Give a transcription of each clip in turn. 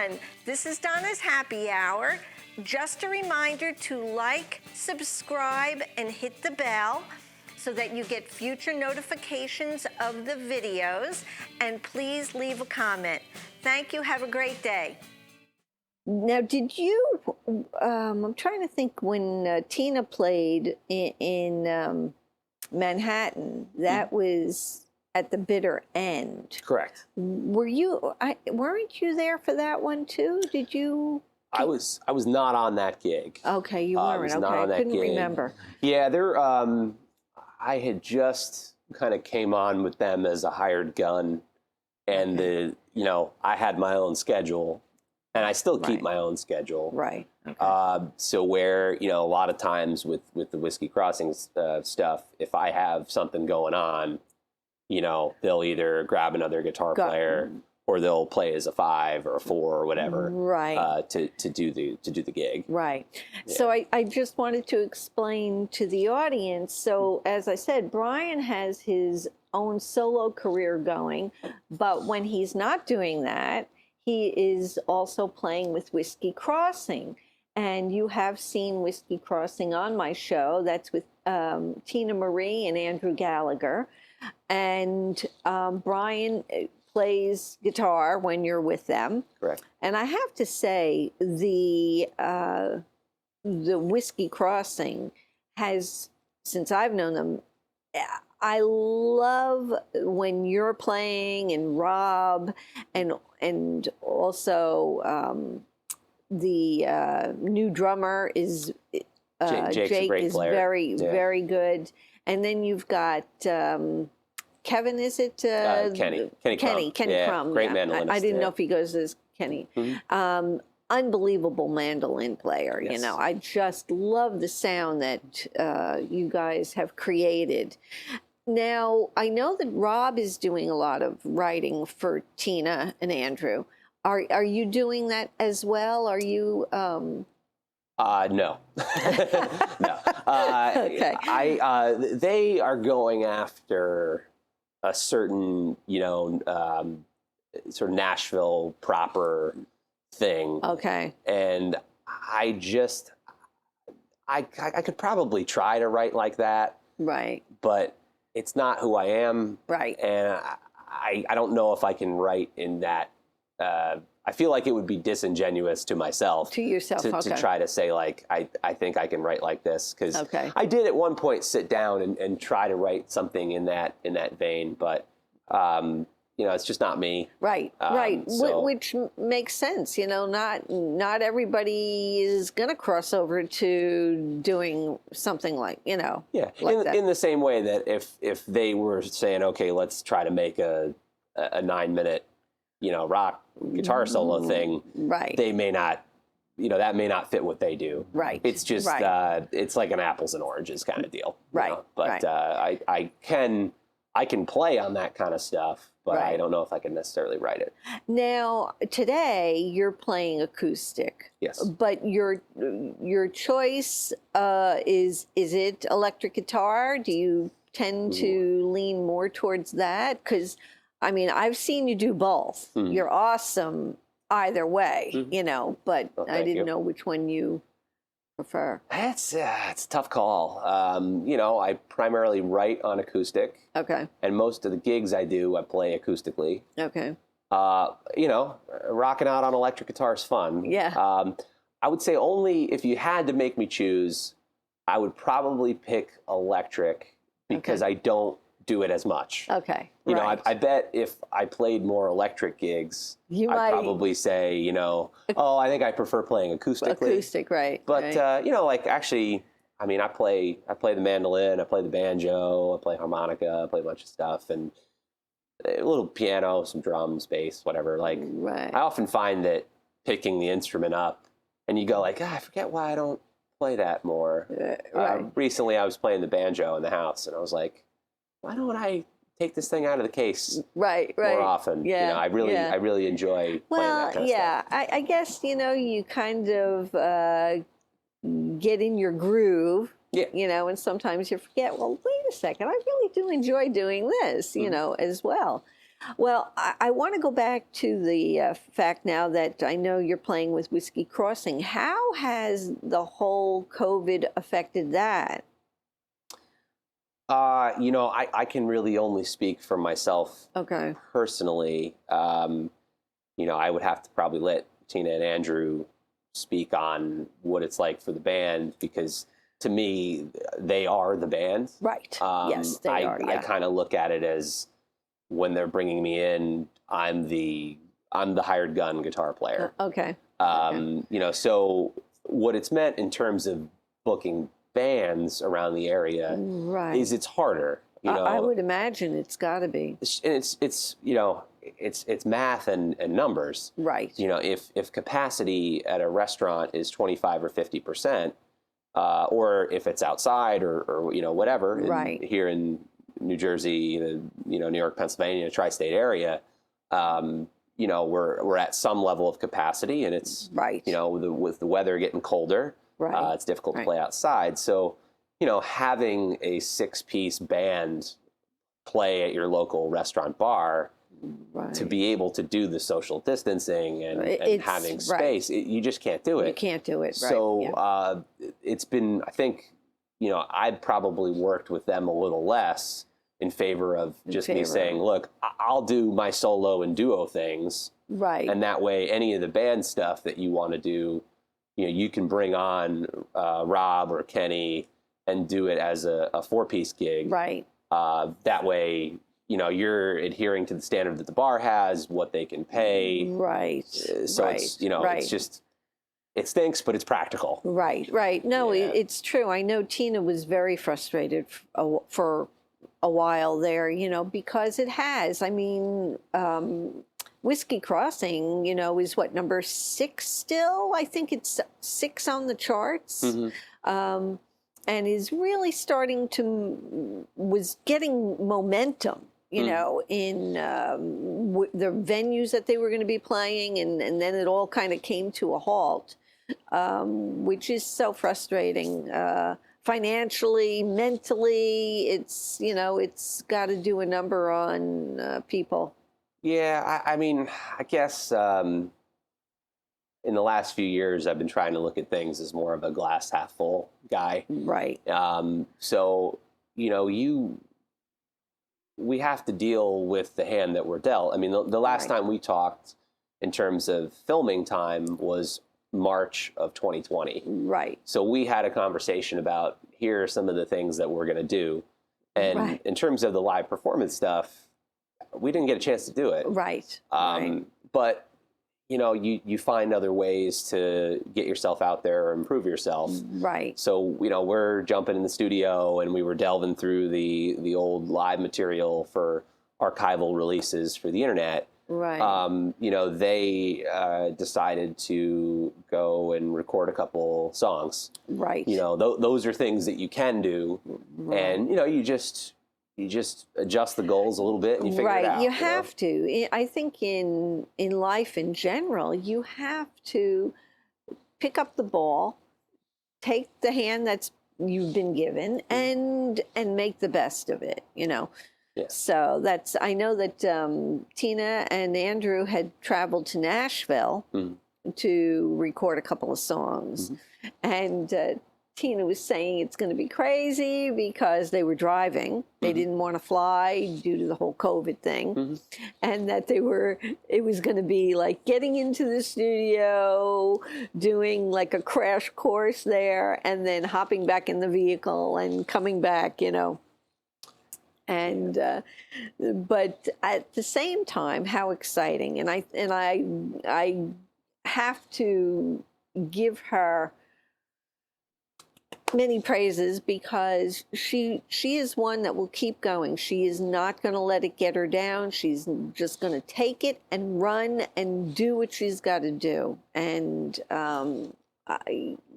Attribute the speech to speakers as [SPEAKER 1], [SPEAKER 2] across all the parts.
[SPEAKER 1] everyone. This is Donna's Happy Hour. Just a reminder to like, subscribe, and hit the bell so that you get future notifications of the videos. And please leave a comment. Thank you. Have a great day. Now, did you, I'm trying to think when Tina played in Manhattan, that was at the bitter end.
[SPEAKER 2] Correct.
[SPEAKER 1] Weren't you there for that one too? Did you?
[SPEAKER 2] I was not on that gig.
[SPEAKER 1] Okay, you weren't.
[SPEAKER 2] I was
[SPEAKER 1] okay,
[SPEAKER 2] not on that
[SPEAKER 1] I couldn't
[SPEAKER 2] gig.
[SPEAKER 1] remember.
[SPEAKER 2] Yeah, I had just kind of came on with them as a hired gun, and I had my own schedule, and I still keep my own schedule.
[SPEAKER 1] Right. Okay.
[SPEAKER 2] So where a lot of times with the Whiskey Crossing stuff, if I have something going on, they'll either grab another guitar player or they'll play as a 5 or a 4 or whatever,
[SPEAKER 1] right?
[SPEAKER 2] To do the gig,
[SPEAKER 1] right?
[SPEAKER 2] Yeah.
[SPEAKER 1] So I just wanted to explain to the audience. So as I said, Brian has his own solo career going, but when he's not doing that, he is also playing with Whiskey Crossing, and you have seen Whiskey Crossing on my show. That's with Tina Marie and Andrew Gallagher. And Brian plays guitar when you're with them.
[SPEAKER 2] Correct.
[SPEAKER 1] And I have to say, the Whiskey Crossing has, since I've known them, I love when you're playing, and Rob, and also the new drummer is Jake is
[SPEAKER 2] player.
[SPEAKER 1] very good. And then you've got Kevin, is it?
[SPEAKER 2] Kenny Crumb. Great mandolinist.
[SPEAKER 1] I didn't know if he goes as Kenny. Mm-hmm. Unbelievable mandolin player.
[SPEAKER 2] Yes.
[SPEAKER 1] I just love the sound that you guys have created. Now, I know that Rob is doing a lot of writing for Tina and Andrew. Are you doing that as well? Are you? No.
[SPEAKER 2] No.
[SPEAKER 1] Okay.
[SPEAKER 2] They are going after a certain, sort of Nashville proper thing.
[SPEAKER 1] Okay.
[SPEAKER 2] And I could probably try to write like that.
[SPEAKER 1] Right.
[SPEAKER 2] But it's not who I am.
[SPEAKER 1] Right.
[SPEAKER 2] And I don't know if I can write in that. I feel like it would be disingenuous to myself.
[SPEAKER 1] To yourself,
[SPEAKER 2] to try to say, like, I think I can write like this. Because I did at one point sit down and try to write something in that vein. But, it's just not me.
[SPEAKER 1] Right, right. Which makes sense. Not everybody is going to cross over to doing something like,
[SPEAKER 2] Yeah,
[SPEAKER 1] like that.
[SPEAKER 2] In the same way that if they were saying, okay, let's try to make a 9-minute, rock guitar solo thing,
[SPEAKER 1] right?
[SPEAKER 2] They may not, that may not fit what they do.
[SPEAKER 1] Right.
[SPEAKER 2] It's just, it's like an apples and oranges kind of deal.
[SPEAKER 1] Right.
[SPEAKER 2] But I can play on that kind of stuff, but I don't know if I can necessarily write it.
[SPEAKER 1] Now, today you're playing acoustic.
[SPEAKER 2] Yes.
[SPEAKER 1] But your choice is it electric guitar? Do you tend to lean more towards that? Because I've seen you do both. Mm-hmm. You're awesome either way, but I didn't know which one you prefer.
[SPEAKER 2] It's a tough call. I primarily write on acoustic.
[SPEAKER 1] Okay.
[SPEAKER 2] And most of the gigs I do, I play acoustically.
[SPEAKER 1] Okay.
[SPEAKER 2] Rocking out on electric guitar is fun.
[SPEAKER 1] Yeah.
[SPEAKER 2] I would say only if you had to make me choose, I would probably pick electric because I don't do it as much.
[SPEAKER 1] Okay.
[SPEAKER 2] I bet if I played more electric gigs, I'd probably say, I think I prefer playing acoustically.
[SPEAKER 1] Acoustic, right.
[SPEAKER 2] But,
[SPEAKER 1] right.
[SPEAKER 2] actually, I play the mandolin, I play the banjo, I play harmonica, I play a bunch of stuff, and a little piano, some drums, bass, whatever. Like,
[SPEAKER 1] right.
[SPEAKER 2] I often find that picking the instrument up, and you go like, I forget why I don't play that more.
[SPEAKER 1] Right.
[SPEAKER 2] Recently, I was playing the banjo in the house, and I was like, why don't I take this thing out of the case more often?
[SPEAKER 1] Yeah.
[SPEAKER 2] I really enjoy playing that kind of stuff.
[SPEAKER 1] I guess, you kind of get in your groove, and sometimes you forget, well, wait a second, I really do enjoy doing this, as well.
[SPEAKER 3] Well, I want to go back to the fact now that I know you're playing with Whiskey Crossing. How has the whole COVID affected that?
[SPEAKER 2] I can really only speak for myself
[SPEAKER 3] Okay.
[SPEAKER 2] personally. I would have to probably let Tina and Andrew speak on what it's like for the band, because to me, they are the band.
[SPEAKER 3] Right. Yes, they are.
[SPEAKER 2] I
[SPEAKER 3] Yeah.
[SPEAKER 2] kind of look at it as when they're bringing me in, I'm the hired gun guitar player.
[SPEAKER 3] Okay.
[SPEAKER 2] So what it's meant in terms of booking bands around the area
[SPEAKER 3] Right.
[SPEAKER 2] is it's harder.
[SPEAKER 3] I would imagine it's got to be.
[SPEAKER 2] And it's math and numbers.
[SPEAKER 3] Right.
[SPEAKER 2] If capacity at a restaurant is 25 or 50%, or if it's outside or whatever,
[SPEAKER 3] Right.
[SPEAKER 2] here in New Jersey, New York, Pennsylvania, tri-state area, we're at some level of capacity, and it's
[SPEAKER 3] Right.
[SPEAKER 2] With the weather getting colder,
[SPEAKER 3] Right.
[SPEAKER 2] it's difficult to
[SPEAKER 3] Right.
[SPEAKER 2] play outside. So having a 6-piece band play at your local restaurant bar,
[SPEAKER 3] Right.
[SPEAKER 2] to be able to do the social distancing and having space, you just can't do it.
[SPEAKER 3] You can't do it. Right.
[SPEAKER 2] So
[SPEAKER 3] yeah.
[SPEAKER 2] it's been, I think, I'd probably worked with them a little less in favor of just me saying, look, I'll do my solo and duo things.
[SPEAKER 3] Right.
[SPEAKER 2] And that way, any of the band stuff that you want to do, you can bring on Rob or Kenny and do it as a 4-piece gig.
[SPEAKER 3] Right.
[SPEAKER 2] That way, you're adhering to the standard that the bar has, what they can pay.
[SPEAKER 3] Right.
[SPEAKER 2] So
[SPEAKER 3] right.
[SPEAKER 2] it's,
[SPEAKER 3] right.
[SPEAKER 2] it's just, it stinks, but it's practical.
[SPEAKER 3] Right. Right. No,
[SPEAKER 2] Yeah.
[SPEAKER 3] it's true. I know Tina was very frustrated for a while there, because it has. I mean, Whiskey Crossing, is what, number 6 still? I think it's 6 on the charts.
[SPEAKER 2] Mm-hmm.
[SPEAKER 3] And is really was getting momentum, in the venues that they were going to be playing, and then it all kind of came to a halt, which is so frustrating. Financially, mentally, it's got to do a number on people.
[SPEAKER 2] Yeah, I mean, I guess in the last few years, I've been trying to look at things as more of a glass half full guy.
[SPEAKER 3] Right.
[SPEAKER 2] So, we have to deal with the hand that we're dealt. I mean, the last
[SPEAKER 3] Right.
[SPEAKER 2] time we talked in terms of filming time was March of 2020.
[SPEAKER 3] Right.
[SPEAKER 2] So we had a conversation about, here are some of the things that we're going to do. And
[SPEAKER 3] Right.
[SPEAKER 2] in terms of the live performance stuff, we didn't get a chance to do it.
[SPEAKER 3] Right. Right.
[SPEAKER 2] But, you find other ways to get yourself out there or improve yourself.
[SPEAKER 3] Right.
[SPEAKER 2] So, we're jumping in the studio, and we were delving through the old live material for archival releases for the internet.
[SPEAKER 3] Right.
[SPEAKER 2] They decided to go and record a couple songs.
[SPEAKER 3] Right.
[SPEAKER 2] Those are things that you can do.
[SPEAKER 3] Right.
[SPEAKER 2] And, you just adjust the goals a little bit and you figure
[SPEAKER 3] right.
[SPEAKER 2] it out.
[SPEAKER 3] You have to. I think in life in general, you have to pick up the ball, take the hand that's you've been given, and make the best of it.
[SPEAKER 2] Yeah.
[SPEAKER 3] So I know that Tina and Andrew had traveled to Nashville to record a couple of songs, and Tina was saying it's going to be crazy because they were driving. They didn't want to fly due to the whole COVID thing. And that it was going to be like getting into the studio, doing like a crash course there, and then hopping back in the vehicle and coming back, And, but at the same time, how exciting. And I have to give her many praises, because she is one that will keep going. She is not going to let it get her down. She's just going to take it and run and do what she's got to do. And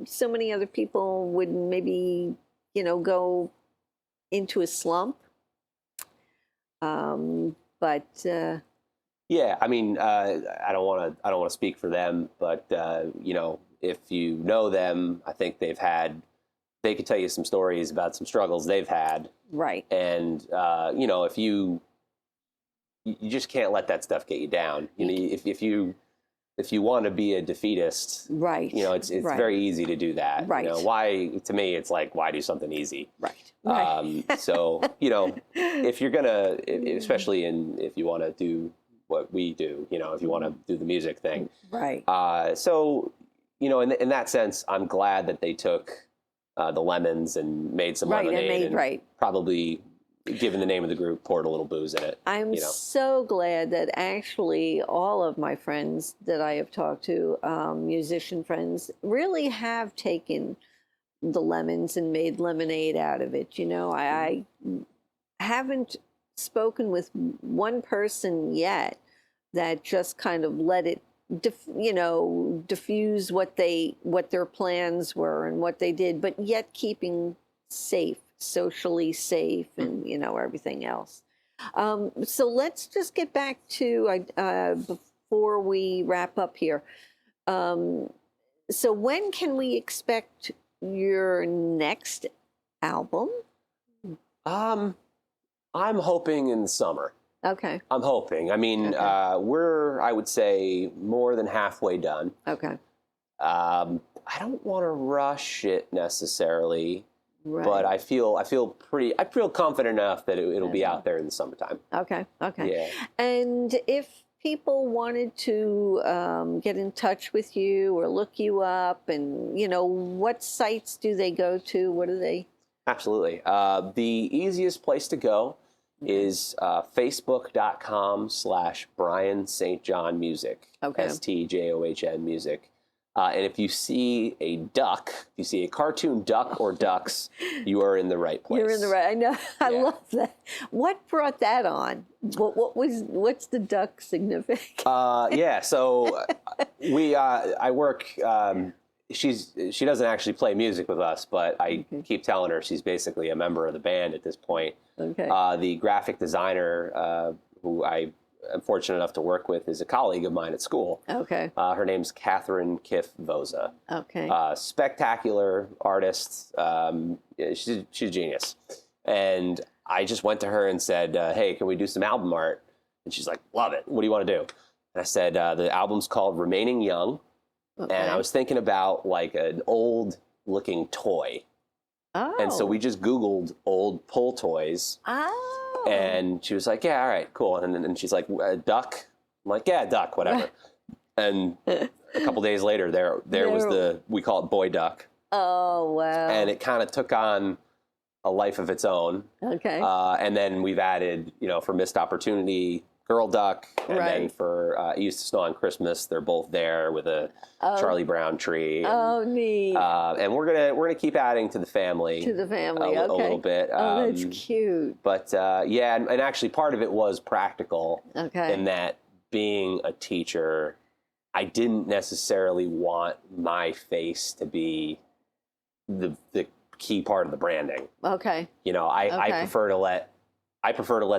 [SPEAKER 3] so many other people would maybe, go into a slump. But
[SPEAKER 2] yeah, I mean, I don't want to speak for them, but if you know them, I think they could tell you some stories about some struggles they've had.
[SPEAKER 3] right.
[SPEAKER 2] And, if you you just can't let that stuff get you down. You know, if you want to be a defeatist,
[SPEAKER 3] right,
[SPEAKER 2] you know, it's
[SPEAKER 3] right.
[SPEAKER 2] very easy to do that.
[SPEAKER 3] Right.
[SPEAKER 2] You know, why, to me, it's like, why do something easy?
[SPEAKER 3] Right. Right.
[SPEAKER 2] So, you know, if you're gonna, especially if you want to do what we do, you know, if you want to do the music thing.
[SPEAKER 3] Right.
[SPEAKER 2] So, you know, in that sense, I'm glad that they took the lemons and made some lemonade and probably, given the name of the group, poured a little booze in it.
[SPEAKER 3] I'm so glad that actually all of my friends that I have talked to, musician friends, really have taken the lemons and made lemonade out of it. You know, I haven't spoken with one person yet that just kind of let it, diffuse what their plans were and what they did, but yet keeping safe, socially safe, and everything else. So let's just get back to before we wrap up here. So when can we expect your next album?
[SPEAKER 2] I'm hoping in the summer.
[SPEAKER 3] Okay.
[SPEAKER 2] I'm hoping. I mean, we're, I would say, more than halfway done.
[SPEAKER 3] Okay.
[SPEAKER 2] I don't want to rush it necessarily, but I feel confident enough that it'll be out there in the summertime.
[SPEAKER 3] Okay. Okay.
[SPEAKER 2] Yeah.
[SPEAKER 3] And if people wanted to get in touch with you or look you up, and what sites do they go to? What do they? Absolutely.
[SPEAKER 2] The easiest place to go is facebook.com/Brian St. John Music.
[SPEAKER 3] Okay.
[SPEAKER 2] STJOHN Music. And if you see a duck, if you see a cartoon duck or ducks, you are in the right place.
[SPEAKER 3] You're in the right. I know. I love that. What brought that on? What's the duck significant?
[SPEAKER 2] So I work. She doesn't actually play music with us, but I keep telling her she's basically a member of the band at this point.
[SPEAKER 3] Okay.
[SPEAKER 2] The graphic designer who I am fortunate enough to work with is a colleague of mine at school.
[SPEAKER 3] Okay.
[SPEAKER 2] Her name's Catherine Kiff Voza.
[SPEAKER 3] Okay.
[SPEAKER 2] Spectacular artist. She's a genius. And I just went to her and said, hey, can we do some album art? And she's like, love it. What do you want to do? And I said, the album's called Remaining Young. Okay. And I was thinking about like an old looking toy.
[SPEAKER 3] Oh.
[SPEAKER 2] And so we just Googled old pull toys.
[SPEAKER 3] Oh.
[SPEAKER 2] And she was like, yeah, all right, cool. And she's like, a duck? I'm like, yeah, duck, whatever. And a couple days later, there was we call it Boy Duck.
[SPEAKER 3] Oh, wow.
[SPEAKER 2] And it kind of took on a life of its own.
[SPEAKER 3] Okay.
[SPEAKER 2] And then we've added, for Missed Opportunity, Girl Duck, and then for It Used to Snow on Christmas, they're both there with a Charlie Brown tree. And,
[SPEAKER 3] neat.
[SPEAKER 2] And we're gonna keep adding to the family.
[SPEAKER 3] A
[SPEAKER 2] little bit.
[SPEAKER 3] Oh, that's cute.
[SPEAKER 2] But and actually part of it was practical.
[SPEAKER 3] Okay.
[SPEAKER 2] In that being a teacher, I didn't necessarily want my face to be the key part of the branding.
[SPEAKER 3] Okay.
[SPEAKER 2] I prefer to let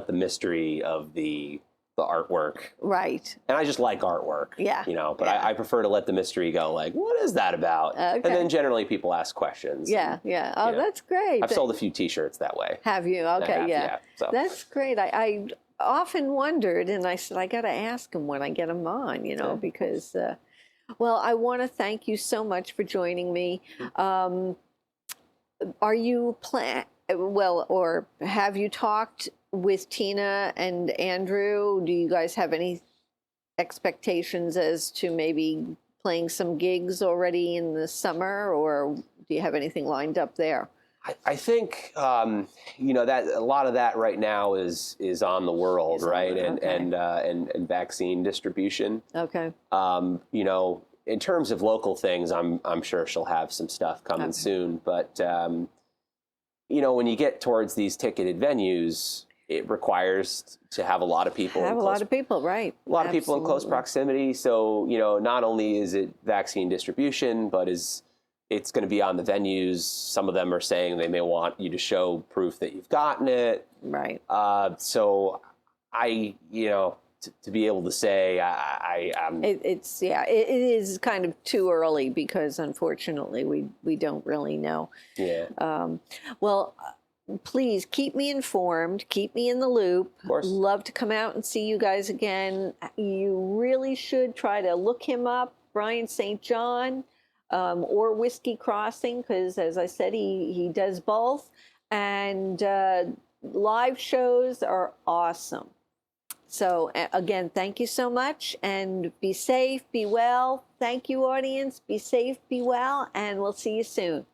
[SPEAKER 2] the mystery of the artwork.
[SPEAKER 3] Right.
[SPEAKER 2] And I just like artwork.
[SPEAKER 3] Yeah.
[SPEAKER 2] But I prefer to let the mystery go, like, what is that about?
[SPEAKER 3] Okay.
[SPEAKER 2] And then generally people ask questions.
[SPEAKER 3] Yeah, yeah. Oh, that's great.
[SPEAKER 2] I've sold a few T-shirts that way.
[SPEAKER 3] Have you? Okay, yeah.
[SPEAKER 2] So.
[SPEAKER 3] That's great. I often wondered, and I said, I got to ask him when I get him on, because, well, I want to thank you so much for joining me. Are you or have you talked with Tina and Andrew? Do you guys have any expectations as to maybe playing some gigs already in the summer, or do you have anything lined up there?
[SPEAKER 2] I think that a lot of that right now is on the world, right? And vaccine distribution.
[SPEAKER 3] Okay.
[SPEAKER 2] In terms of local things, I'm sure she'll have some stuff coming soon, but when you get towards these ticketed venues, it requires to have a lot of people.
[SPEAKER 3] A lot of people, right?
[SPEAKER 2] A lot of people in close proximity. So, not only is it vaccine distribution, but it's going to be on the venues. Some of them are saying they may want you to show proof that you've gotten it.
[SPEAKER 3] Right.
[SPEAKER 2] So to be able to say
[SPEAKER 3] it is kind of too early because unfortunately we don't really know.
[SPEAKER 2] Yeah.
[SPEAKER 3] Well, please keep me informed, keep me in the loop.
[SPEAKER 2] Of course.
[SPEAKER 3] Love to come out and see you guys again. You really should try to look him up, Brian St. John, or Whiskey Crossing, because as I said, he does both. And live shows are awesome. So again, thank you so much, and be safe, be well. Thank you, audience. Be safe, be well, and we'll see you soon.